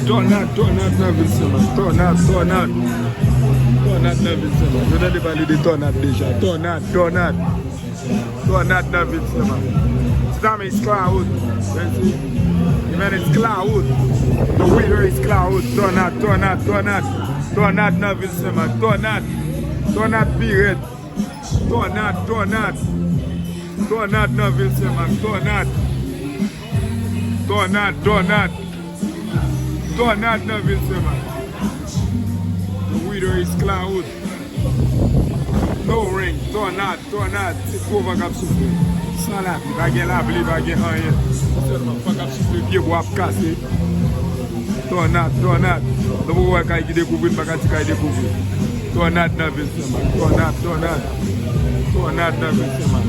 Tornade Nan Vil Saintmarc. Tornade Nan Vil Saintmarc. Je n'ai pas parlé de tornade déjà. Tornade Nan Vil Saintmarc. That means cloud. You mean it's cloud. The weather is cloud. Tornade Nan Vil Saintmarc. Tornade period. Tornade Nan Vil Saintmarc. Tornade Nan Vil Saintmarc. The weather is cloud. No rain. Tornade. C'est trop va cap souffler. Sans la pluie, pas la pluie, pas rien. Seulement pas cap souffler, pied bois cassé. Tornade. Le bois qui découvre, pas qui découvre. Tornade Nan Vil Saintmarc. Tornade Nan Vil Saintmarc.